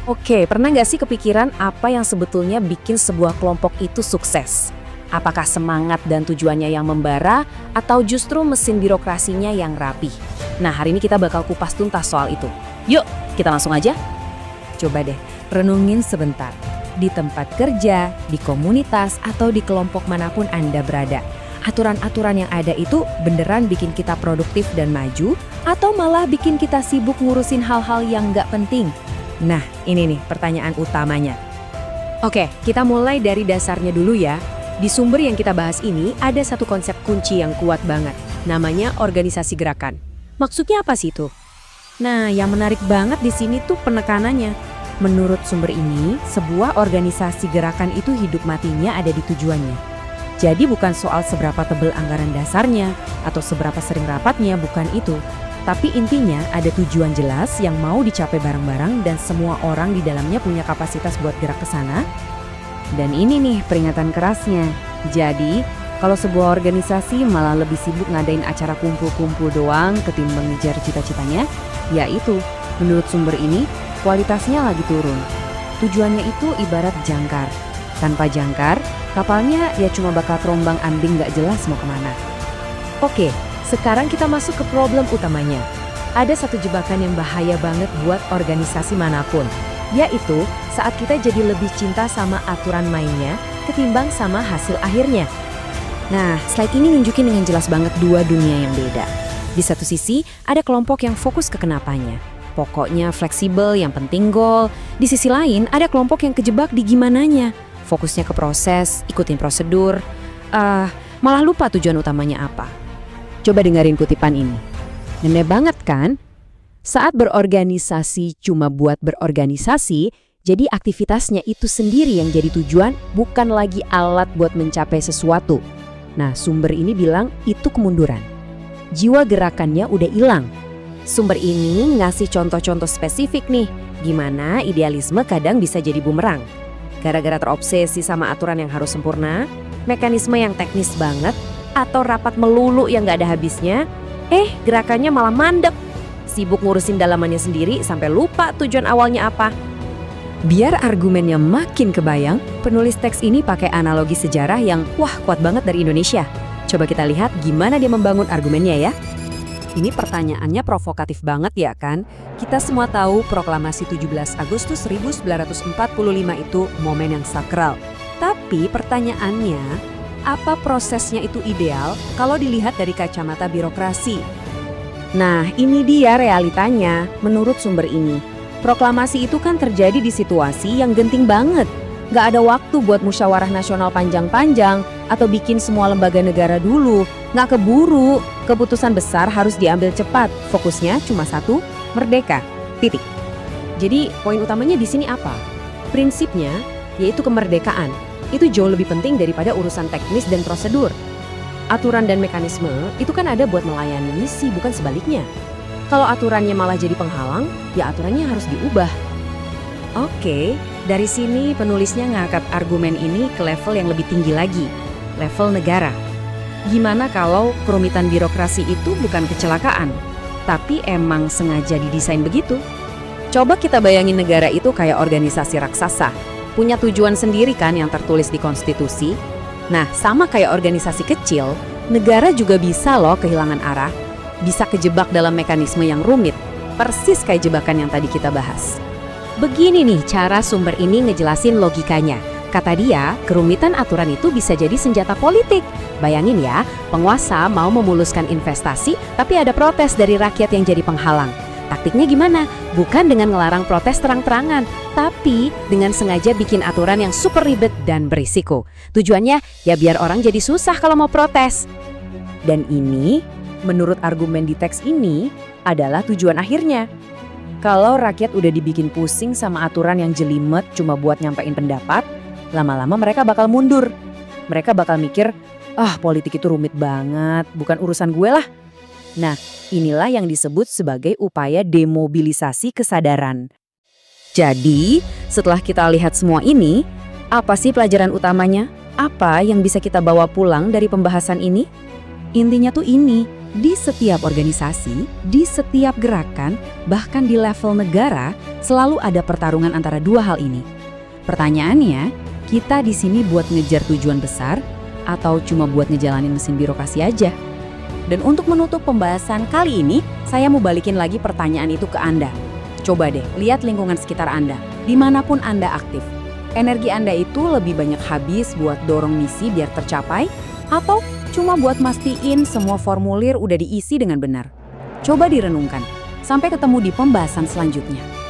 Oke, pernah nggak sih kepikiran apa yang sebetulnya bikin sebuah kelompok itu sukses? Apakah semangat dan tujuannya yang membara, atau justru mesin birokrasinya yang rapi? Nah, hari ini kita bakal kupas tuntas soal itu. Yuk, kita langsung aja. Coba deh, renungin sebentar. Di tempat kerja, di komunitas, atau di kelompok manapun Anda berada. Aturan-aturan yang ada itu beneran bikin kita produktif dan maju, atau malah bikin kita sibuk ngurusin hal-hal yang nggak penting? Nah, ini nih pertanyaan utamanya. Oke, kita mulai dari dasarnya dulu ya. Di sumber yang kita bahas ini ada satu konsep kunci yang kuat banget. Namanya organisasi gerakan. Maksudnya apa sih itu? Nah, yang menarik banget di sini tuh penekanannya. Menurut sumber ini, sebuah organisasi gerakan itu hidup matinya ada di tujuannya. Jadi bukan soal seberapa tebal anggaran dasarnya atau seberapa sering rapatnya, bukan itu. Tapi intinya ada tujuan jelas yang mau dicapai bareng-bareng dan semua orang di dalamnya punya kapasitas buat gerak ke sana. Dan ini nih peringatan kerasnya. Jadi, kalau sebuah organisasi malah lebih sibuk ngadain acara kumpul-kumpul doang ketimbang ngejar cita-citanya, yaitu menurut sumber ini kualitasnya lagi turun. Tujuannya itu ibarat jangkar. Tanpa jangkar, kapalnya ya cuma bakal terombang ambing gak jelas mau kemana. Oke, sekarang kita masuk ke problem utamanya. Ada satu jebakan yang bahaya banget buat organisasi manapun, yaitu saat kita jadi lebih cinta sama aturan mainnya ketimbang sama hasil akhirnya. Nah, slide ini nunjukin dengan jelas banget dua dunia yang beda. Di satu sisi, ada kelompok yang fokus ke kenapanya. Pokoknya fleksibel, yang penting gol. Di sisi lain, ada kelompok yang kejebak di gimananya. Fokusnya ke proses, ikutin prosedur. Malah lupa tujuan utamanya apa. Coba dengerin kutipan ini. Nene banget kan? Saat berorganisasi cuma buat berorganisasi, jadi aktivitasnya itu sendiri yang jadi tujuan, bukan lagi alat buat mencapai sesuatu. Nah, sumber ini bilang itu kemunduran. Jiwa gerakannya udah hilang. Sumber ini ngasih contoh-contoh spesifik nih, gimana idealisme kadang bisa jadi bumerang. Gara-gara terobsesi sama aturan yang harus sempurna, mekanisme yang teknis banget, atau rapat melulu yang gak ada habisnya, gerakannya malah mandek. Sibuk ngurusin dalamannya sendiri sampai lupa tujuan awalnya apa. Biar argumennya makin kebayang, penulis teks ini pakai analogi sejarah yang kuat banget dari Indonesia. Coba kita lihat gimana dia membangun argumennya ya. Ini pertanyaannya provokatif banget ya kan? Kita semua tahu proklamasi 17 Agustus 1945 itu momen yang sakral. Tapi pertanyaannya, apa prosesnya itu ideal kalau dilihat dari kacamata birokrasi? Nah, ini dia realitanya menurut sumber ini. Proklamasi itu kan terjadi di situasi yang genting banget. Gak ada waktu buat musyawarah nasional panjang-panjang atau bikin semua lembaga negara dulu. Gak keburu, keputusan besar harus diambil cepat. Fokusnya cuma satu, merdeka. Titik. Jadi poin utamanya di sini apa? Prinsipnya yaitu kemerdekaan. Itu jauh lebih penting daripada urusan teknis dan prosedur. Aturan dan mekanisme itu kan ada buat melayani misi, bukan sebaliknya. Kalau aturannya malah jadi penghalang, ya aturannya harus diubah. Oke, dari sini penulisnya ngangkat argumen ini ke level yang lebih tinggi lagi, level negara. Gimana kalau kerumitan birokrasi itu bukan kecelakaan, tapi emang sengaja didesain begitu? Coba kita bayangin negara itu kayak organisasi raksasa, punya tujuan sendiri kan yang tertulis di konstitusi. Nah, sama kayak organisasi kecil, negara juga bisa loh kehilangan arah. Bisa kejebak dalam mekanisme yang rumit, persis kayak jebakan yang tadi kita bahas. Begini nih cara sumber ini ngejelasin logikanya. Kata dia, kerumitan aturan itu bisa jadi senjata politik. Bayangin ya, penguasa mau memuluskan investasi, tapi ada protes dari rakyat yang jadi penghalang. Taktiknya gimana? Bukan dengan ngelarang protes terang-terangan, tapi dengan sengaja bikin aturan yang super ribet dan berisiko. Tujuannya ya biar orang jadi susah kalau mau protes. Dan ini menurut argumen di teks ini adalah tujuan akhirnya. Kalau rakyat udah dibikin pusing sama aturan yang jelimet cuma buat nyampein pendapat, lama-lama mereka bakal mundur. Mereka bakal mikir, politik itu rumit banget, bukan urusan gue lah. Nah, inilah yang disebut sebagai upaya demobilisasi kesadaran. Jadi, setelah kita lihat semua ini, apa sih pelajaran utamanya? Apa yang bisa kita bawa pulang dari pembahasan ini? Intinya tuh ini, Di setiap organisasi, di setiap gerakan, bahkan di level negara, selalu ada pertarungan antara dua hal ini. Pertanyaannya, kita di sini buat ngejar tujuan besar atau cuma buat ngejalanin mesin birokrasi aja? Dan untuk menutup pembahasan kali ini, saya mau balikin lagi pertanyaan itu ke Anda. Coba deh, lihat lingkungan sekitar Anda, dimanapun Anda aktif. Energi Anda itu lebih banyak habis buat dorong misi biar tercapai, atau cuma buat mastiin semua formulir udah diisi dengan benar? Coba direnungkan. Sampai ketemu di pembahasan selanjutnya.